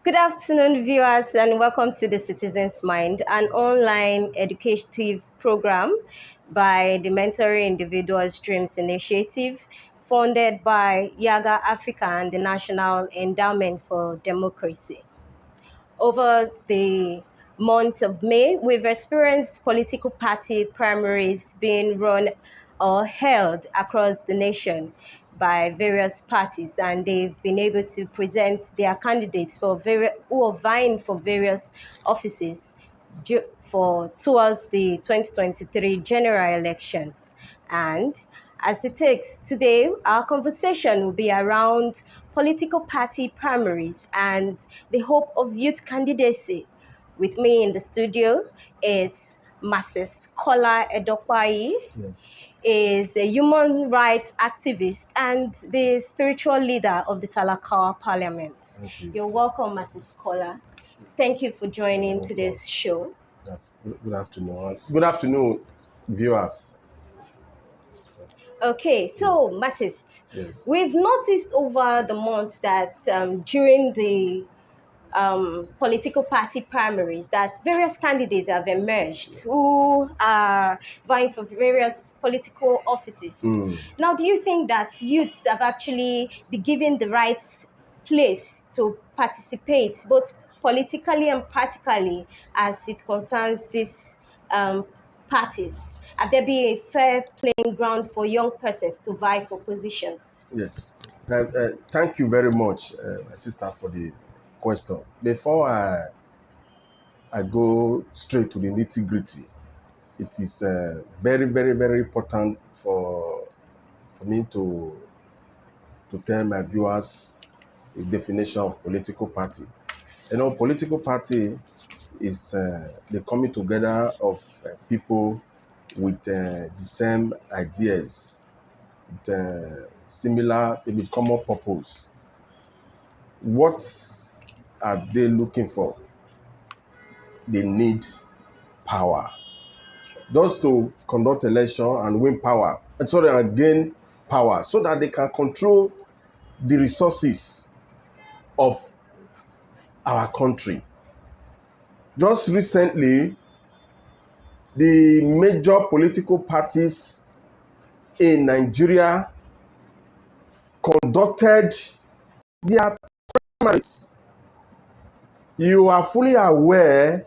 Good afternoon, viewers, and welcome to the Citizen's Mind, an online educative program by the Mentoring Individuals Dreams Initiative, funded by Yaga Africa and the National Endowment for Democracy. Over the month of May, we've experienced political party primaries being run or held across the nation by various parties, and they've been able to present their candidates who are vying for various offices towards the 2023 general elections. And as it takes today, our conversation will be around political party primaries and the hope of youth candidacy. With me in the studio, it's Mrs. Kola Edokwayi, Yes. is a human rights activist and the spiritual leader of the Talakawa Parliament. Thank you. You're welcome, Mrs. Kola. Thank you for joining today's show. Yes. Good afternoon. Good afternoon, viewers. Okay, so Mrs., Yes. we've noticed over the month that during the political party primaries that various candidates have emerged who are vying for various political offices. Now, do you think that youths have actually been given the right place to participate, both politically and practically, as it concerns these parties? Have there been a fair playing ground for young persons to vie for positions? Yes. Thank you very much, my sister, for the question. Before I go straight to the nitty-gritty, it is very, very, very important for me to tell my viewers the definition of political party. You know, political party is the coming together of people with the same ideas, with common purpose. What are they looking for? They need power. Those to conduct election and win power, and so they gain power, so that they can control the resources of our country. Just recently, the major political parties in Nigeria conducted their primaries. You are fully aware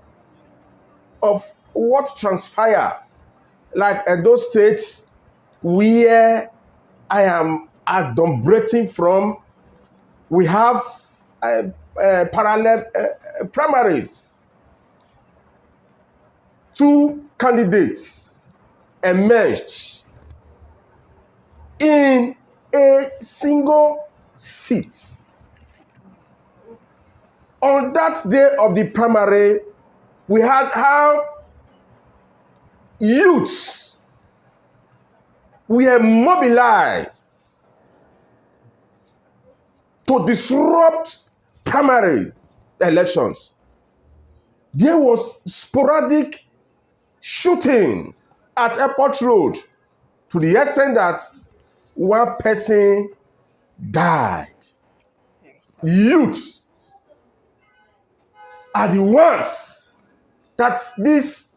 of what transpired, like Edo State, where I am adumbrating from. We have parallel primaries. Two candidates emerged in a single seat. On that day of the primary, we had how youths were mobilized to disrupt primary elections. There was sporadic shooting at Airport Road to the extent that one person died. Youths are the ones that these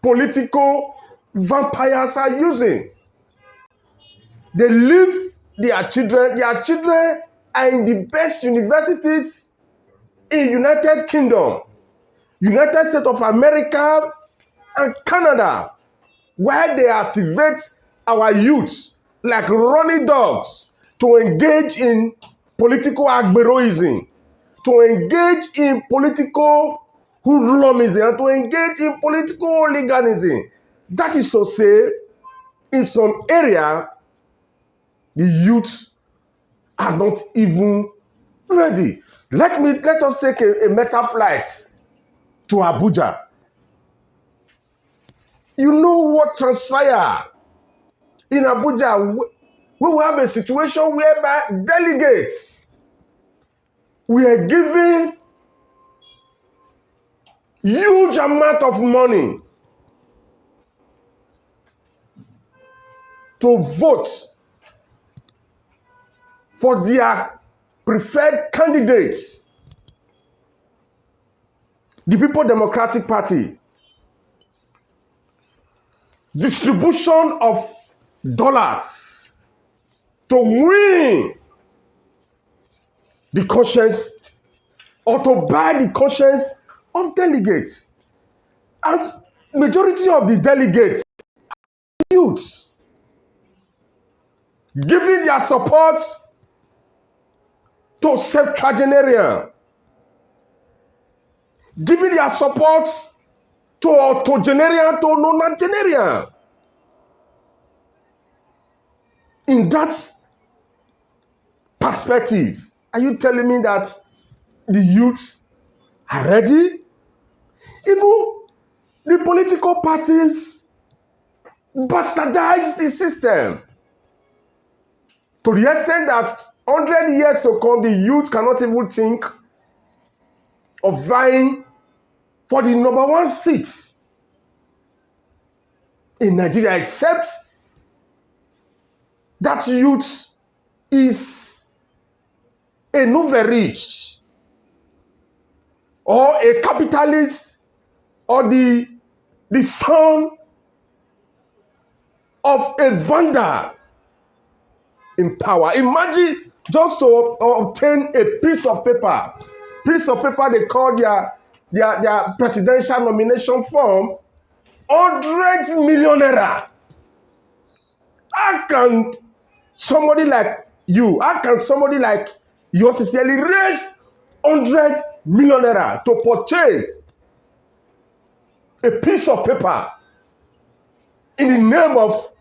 political vampires are using. They leave their children are in the best universities in United Kingdom, United States of America, and Canada, where they activate our youths like running dogs to engage in political agberoism, to engage in political hoodlumism, and to engage in political hooliganism. That is to say, in some area, the youths are not even ready. Let us take a meta flight to Abuja. You know what transpired in Abuja? We will have a situation whereby delegates were given huge amount of money to vote for their preferred candidates. the People Democratic Party, distribution of dollars to win the conscience or to buy the conscience of delegates. And majority of the delegates are youths, giving their support to septuagenarian, giving their support to octogenarian, to nonagenarian. In that perspective, are you telling me that the youths are ready? Even the political parties bastardize the system to the extent that 100 years to come, the youth cannot even think of vying for the #1 seat in Nigeria, except that youth is a novel rich or a capitalist or the son of a vandal in power. Imagine just to obtain a piece of paper they call their presidential nomination form, 100 million naira. How can somebody like you, sincerely raise 100 million naira to purchase a piece of paper in the name of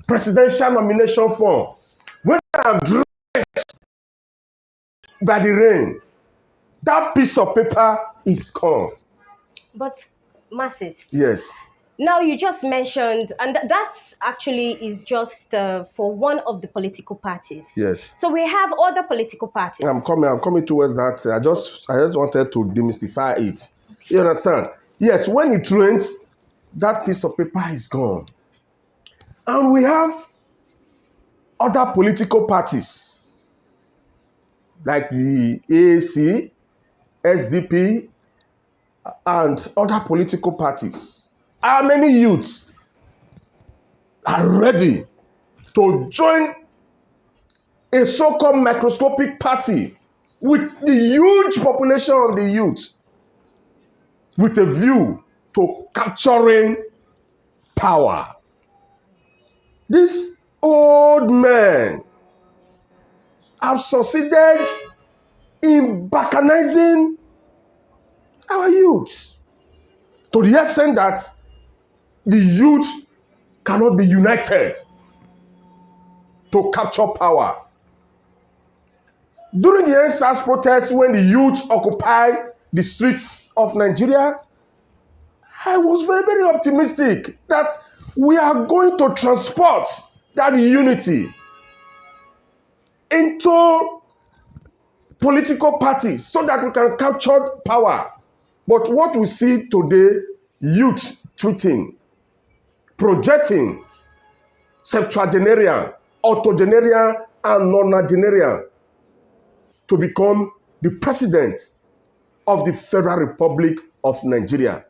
presidential nomination form when I'm drenched by the rain? That piece of paper is gone. But masses. Yes. Now you just mentioned, and that's actually is just for one of the political parties. Yes. So we have other political parties. I'm coming towards that. I just wanted to demystify it. You understand? Yes, when it rains, that piece of paper is gone. And we have other political parties like the AAC, SDP, and other political parties. How many youths are ready to join a so-called microscopic party with the huge population of the youth with a view to capturing power? These old men have succeeded in balkanizing our youth to the extent that the youth cannot be united to capture power. During the NSAS protests, when the youth occupied the streets of Nigeria, I was very, very optimistic that we are going to transport that unity into political parties so that we can capture power. But what we see today, youth tweeting, projecting septuagenarian, octogenarian, and nonagenarian to become the president of the Federal Republic of Nigeria.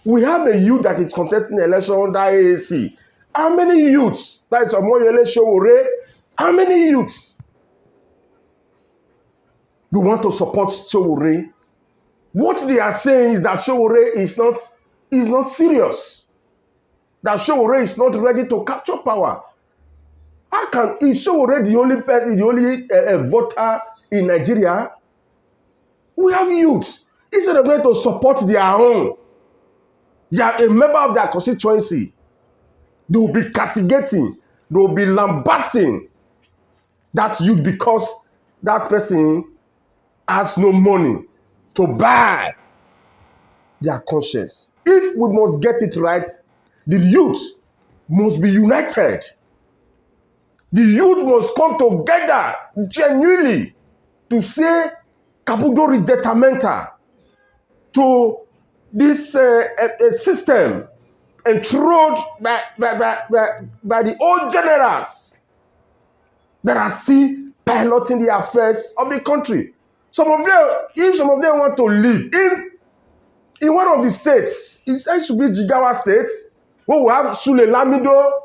We have a youth that is contesting the election under AAC. How many youths? That is Omoyele Sowore. How many youths? We want to support Sowore. What they are saying is that Sowore is not serious. That Sowore is not ready to capture power. Is Sowore the only person, the only voter in Nigeria? We have youths. Instead of going to support their own, they are a member of their constituency. They will be castigating, they will be lambasting that youth because that person has no money to buy their conscience. If we must get it right, the youth must be united. The youth must come together genuinely to say Capudo Ridetamenta to this system enthroned by the old generals that are still piloting the affairs of the country. If some of them want to leave, in one of the states, it should be Jigawa State, where we have Sule Lamido,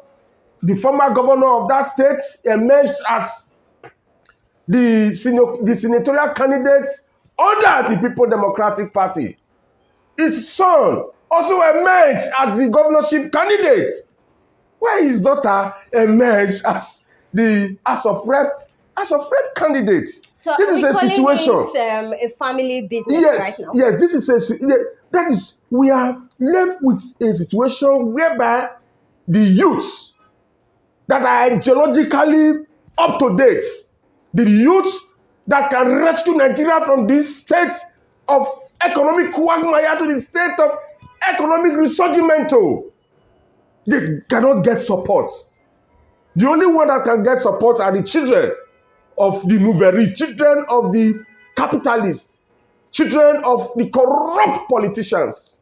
the former governor of that state, emerged as the senatorial candidate under the People Democratic Party. His son also emerged as the governorship candidate, where his daughter emerged as the House of Rep candidate. So this is a situation. A family business right now. Yes, this is that is, we are left with a situation whereby the youths that are ideologically up to date, the youth that can rescue Nigeria from this state of economic quagmire to the state of economic resurgiment, they cannot get support. The only one that can get support are the children of the Nouvelle, children of the capitalists, children of the corrupt politicians.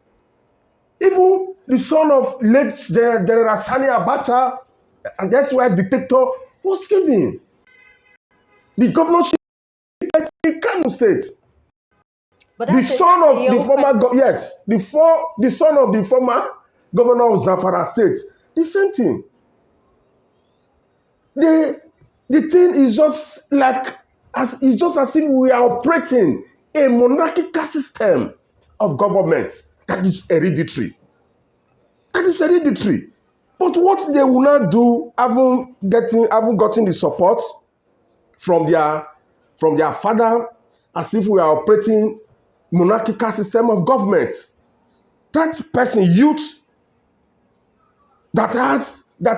Even the son of late General Sani Abacha, and that's why the dictator was given the governorship in Kano State. But the son of the former the son of the former governor of Zamfara State. The same thing. The thing is just like as if we are operating a monarchical system of government that is hereditary. But what they will not do, haven't gotten the support from their father, as if we are operating monarchical system of government. That person, youth, that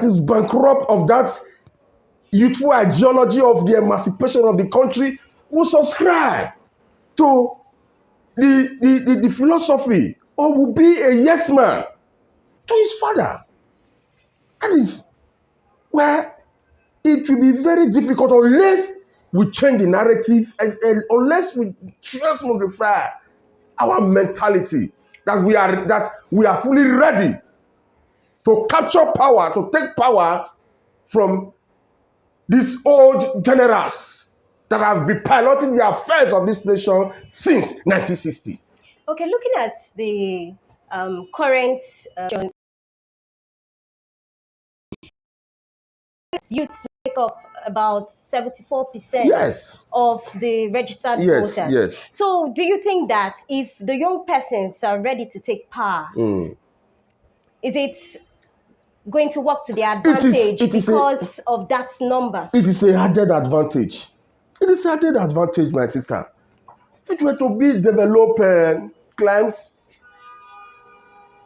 is bankrupt of that youthful ideology of the emancipation of the country, will subscribe to the philosophy, or will be a yes man to his father. That is where it will be very difficult unless we change the narrative, unless we transmogrify our mentality, that we are fully ready to capture power, to take power from these old generals that have been piloting the affairs of this nation since 1960. Okay, looking at the current youths make up about 74% of the registered voters. Yes. So do you think that if the young persons are ready to take power, is it going to work to their advantage because of that number? It is a added advantage. It is added advantage, my sister. If it were to be developed claims,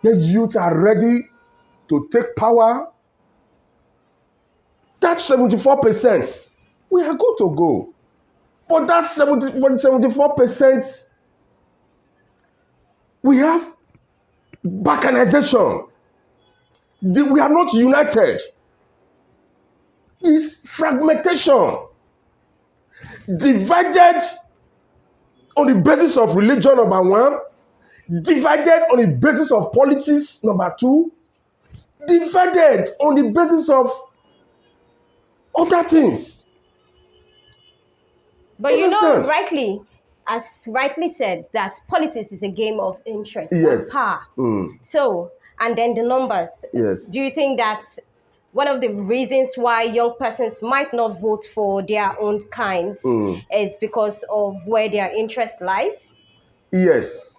the youth are ready to take power. That 74%, we are good to go. But that 74%, we have balkanization. We are not united. It's fragmentation. Divided on the basis of religion, number one. Divided on the basis of politics, number two. Divided on the basis of other things. But you know, rightly said, that politics is a game of interest and power. So, and then the numbers. Do you think that one of the reasons why young persons might not vote for their own kinds is because of where their interest lies? Yes,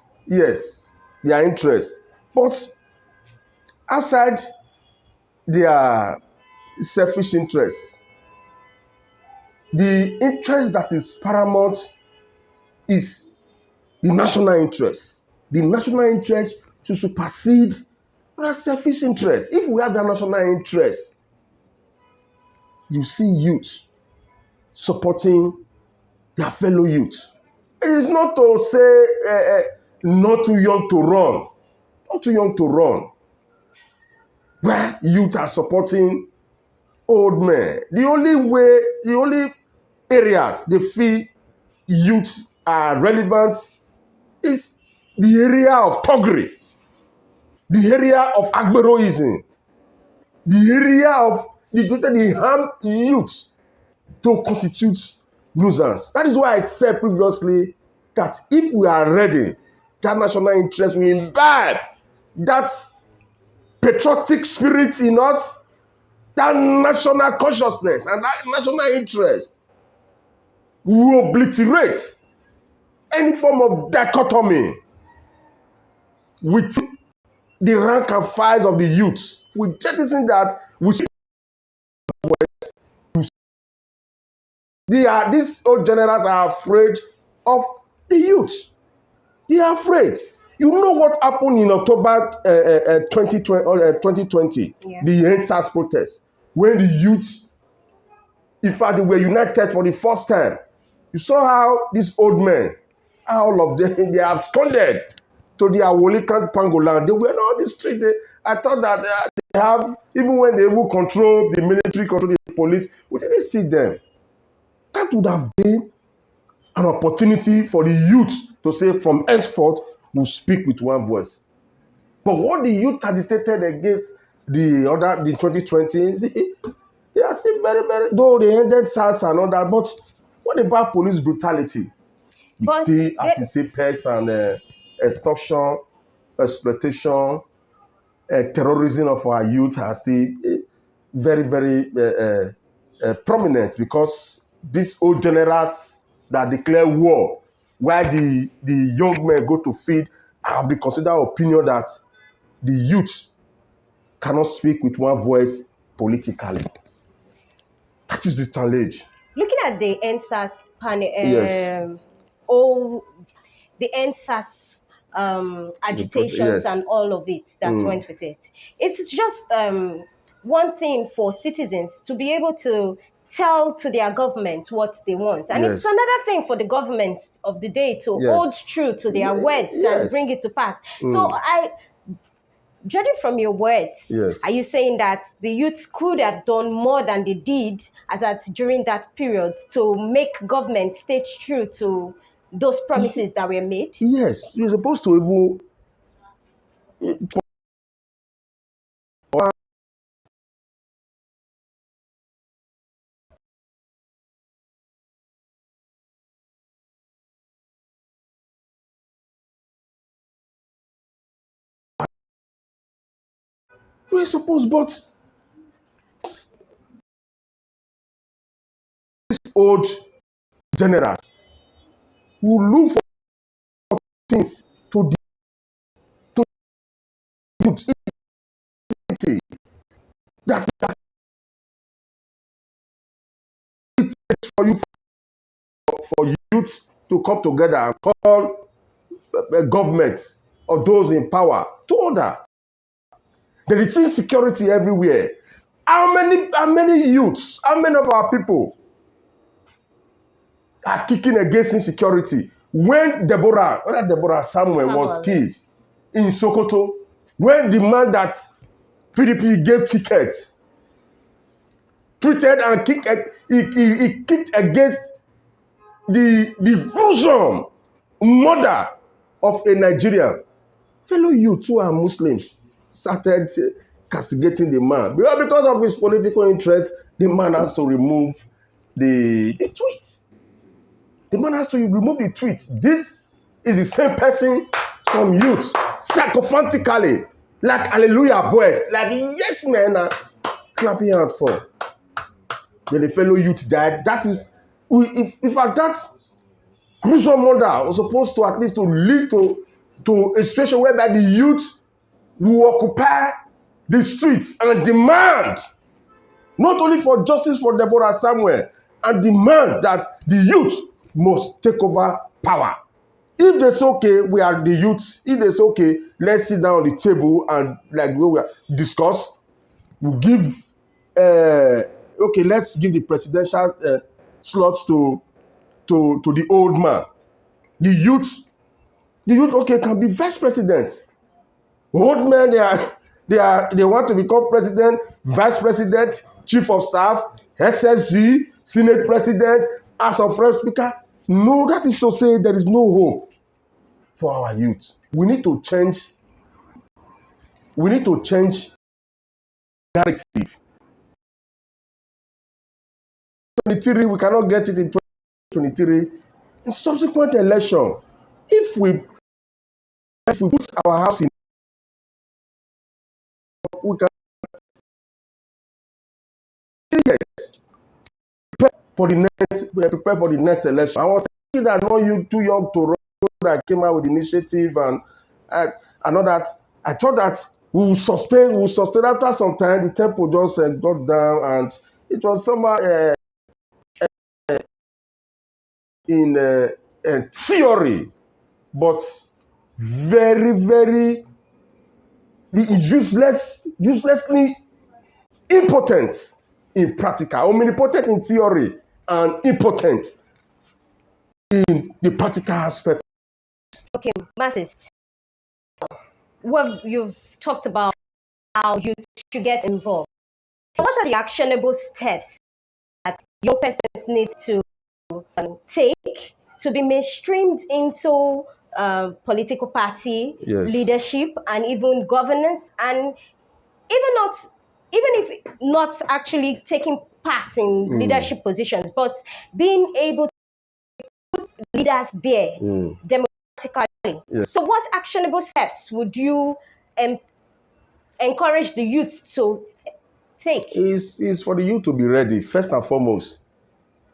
their interest. But outside their selfish interests, the interest that is paramount is the national interest. The national interest to supersede our selfish interest. If we have that national interest, you see youth supporting their fellow youth. It is not to say not too young to run. Not too young to run. Where youth are supporting old men. The only areas they feel youth are relevant is the area of thuggery, the area of agberoism, the area of the harm youth to constitute nuisance. That is why I said previously that if we are ready that national interest, we imbibe that patriotic spirit in us, that national consciousness and that national interest, we will obliterate any form of dichotomy within the rank and files of the youth. We jettison that. These old generals are afraid of the youth. They are afraid. You know what happened in October 2020, Yeah. the NSAS protest, when the youth, in fact, they were united for the first time. You saw how these old men, all of them, they absconded to their Wolikan Pangoland. They were on the street. I thought that they have, even when they will control the military, control the police, we didn't see them. That would have been an opportunity for the youth to say, from henceforth, we'll speak with one voice. But what the youth agitated against the 2020s, they are still very, very, though they ended SARS and all that, but what about police brutality? We still have to say pest and extortion, exploitation, terrorism of our youth are still very, very prominent, because these old generals that declare war while the young men go to feed, have the considered opinion that the youth cannot speak with one voice politically. That is the challenge. Looking at the NSAS panel, Yes. the NSAS agitations Yes. and all of it that went with it. It's just one thing for citizens to be able to tell to their government what they want. And it's another thing for the governments of the day to hold true to their words and bring it to pass. So judging from your words, are you saying that the youths could have done more than they did during that period to make government stay true to those promises that were made? Yes, you're supposed to even but old generals who look for things to youth that for you, for youth to come together and call governments or those in power to order. There is insecurity everywhere. How many youths, how many of our people are kicking against insecurity? When Deborah Samuel was killed in Sokoto, when the man that PDP gave tickets tweeted and he kicked against the gruesome murder of a Nigerian. Fellow youth who are Muslims started castigating the man. Because of his political interest, the man has to remove the tweet. The man has to remove the tweet. This is the same person some youths sycophantically, like hallelujah boys, like yes men are clapping out for. Then the fellow youth died. That is, if at that gruesome murder was supposed to at least to lead to a situation whereby the youth will occupy the streets and demand not only for justice for Deborah Samuel, and demand that the youth must take over power. If they say, okay, we are the youth, if they say, okay, let's sit down on the table and like we discuss, we'll give, okay, let's give the presidential slots to the old man. The youth, okay, can be vice president. Old men, they want to become president, vice president, chief of staff, SSG, senate president, House of Rep speaker. No, that is to say there is no hope for our youth. We need to change narrative. 23, we cannot get it in 2023. 2023, in subsequent election, if we If we put our house in, we can 3 years prepare for the prepare for the next election. I was thinking that not you too young to run. That came out with the initiative and all that. I thought that we will sustain. After some time. The tempo just got down, and it was somehow in theory, but very, very uselessly impotent in practical, omnipotent in theory and impotent in the practical aspect. Okay, Marxist. Well, you've talked about how you should get involved. What are the actionable steps that young persons need to take to be mainstreamed into political party leadership and even governance, and even if not actually taking part in leadership positions, but being able to put leaders there democratically? So what actionable steps would you encourage the youth to take? Is for the youth to be ready. First and foremost,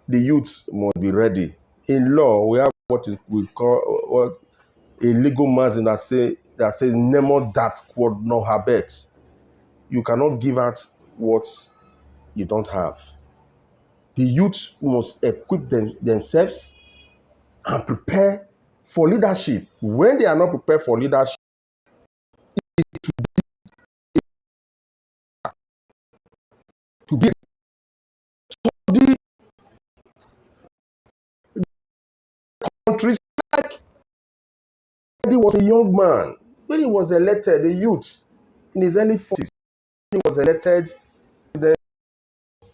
the youth must be ready. In law, we have what we call a legal margin that says nemo dat quod non habet. You cannot give out what you don't have. The youth must equip themselves and prepare for leadership. When they are not prepared for leadership, to be the countries, like he was a young man when he was elected, a youth in his early 40s. He was elected president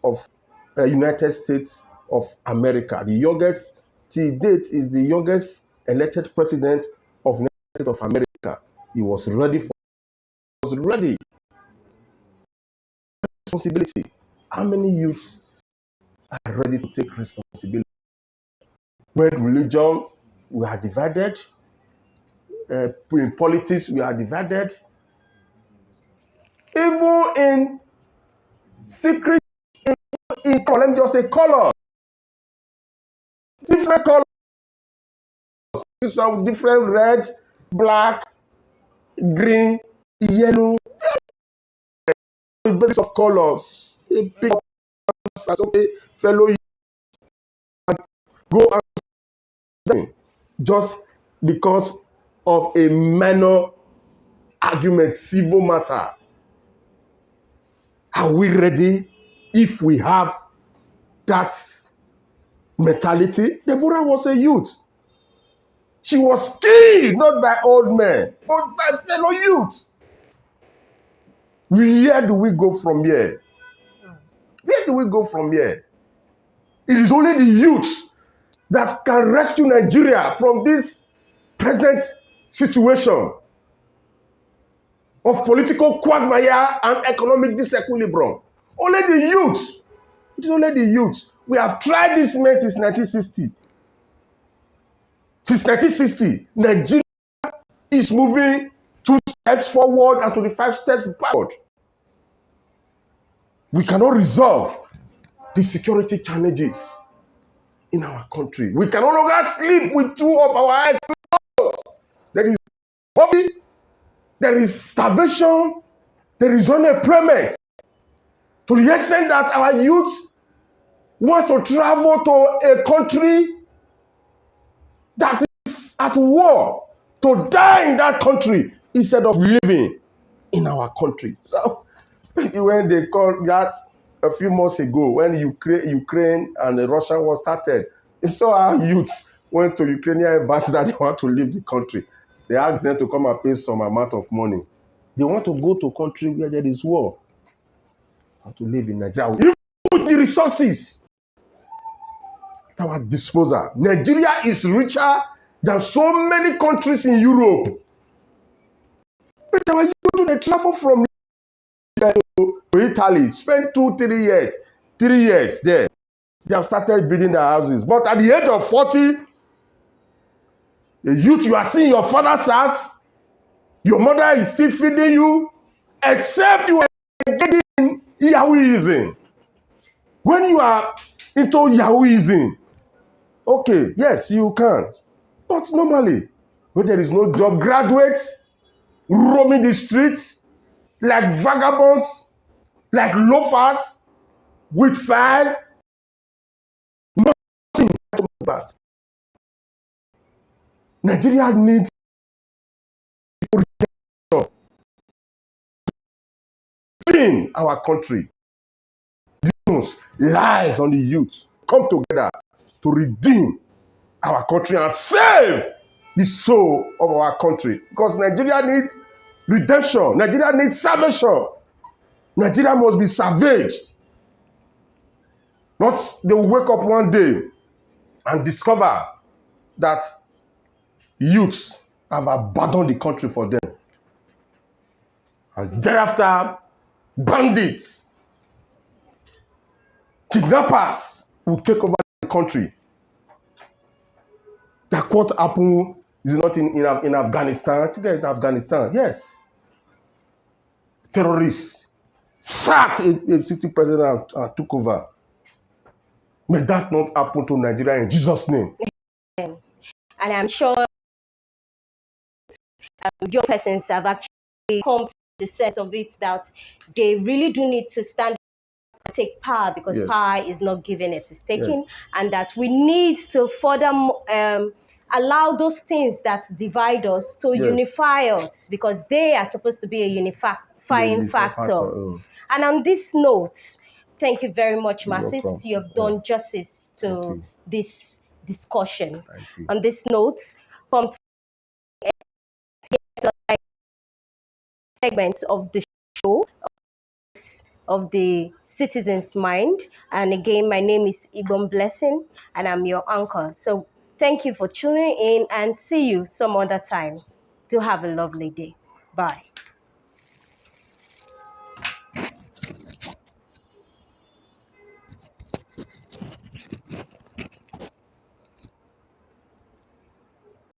of United States of America. The youngest till date is the youngest elected president of United States of America. He was ready. Responsibility. How many youths are ready to take responsibility? When religion, we are divided. In politics, we are divided. Even in secret, let me just say color. Different colors. Some different red, black, green, yellow. The basis of colors. A big okay, fellow and go and just because of a minor argument, civil matter. Are we ready? If we have that mentality, Deborah was a youth. She was killed not by old men, but by fellow youth. Where do we go from here? Where do we go from here? It is only the youth that can rescue Nigeria from this present situation of political quagmire and economic disequilibrium. Only the youth. It is only the youth. We have tried this mess since 1960. Since 1960, Nigeria is moving 2 steps forward and 25 steps backward. We cannot resolve the security challenges in our country. We can no longer sleep with 2 of our eyes closed. There is poverty, there is starvation, there is unemployment. To the extent that our youth wants to travel to a country that is at war, to die in that country instead of living in our country. So when they called that a few months ago, when Ukraine and the Russian war started, they saw our youths went to Ukrainian embassy that they want to leave the country. They asked them to come and pay some amount of money. They want to go to a country where there is war. How to live in Nigeria. Even with the resources at our disposal. Nigeria is richer than so many countries in Europe. But our youth, they travel from to Italy, spend 2-3 years, 3 years there. They have started building their houses. But at the age of 40, the youth, you are seeing your father's house, Your mother is still feeding you, except you are engaging in Yahooism. When you are into Yahooism, okay, yes, you can. But normally, when there is no job, graduates roaming the streets like vagabonds, like loafers, with file, nothing but Nigeria needs to clean our country. Lies on the youth come together to redeem our country and save the soul of our country. Because Nigeria needs redemption. Nigeria needs salvation. Nigeria must be savaged. Not they will wake up one day and discover that youths have abandoned the country for them. And thereafter, bandits, kidnappers will take over the country. Like what happened is not in Afghanistan. It's Afghanistan, yes. Terrorists sacked a city president and took over. May that not happen to Nigeria in Jesus' name. And I'm sure young persons have actually come to the sense of it that they really do need to stand and take power, because Yes. power is not given, it is taken. Yes. And that we need to further allow those things that divide us to Yes. unify us, because they are supposed to be a unifying factor. And on this note, thank you very much, Marxist. You have done justice to this discussion. On this note, from segments of the show of the Citizen's Mind. And again, my name is Ibon Blessing, and I'm your anchor. So thank you for tuning in, and see you some other time. Do have a lovely day. Bye.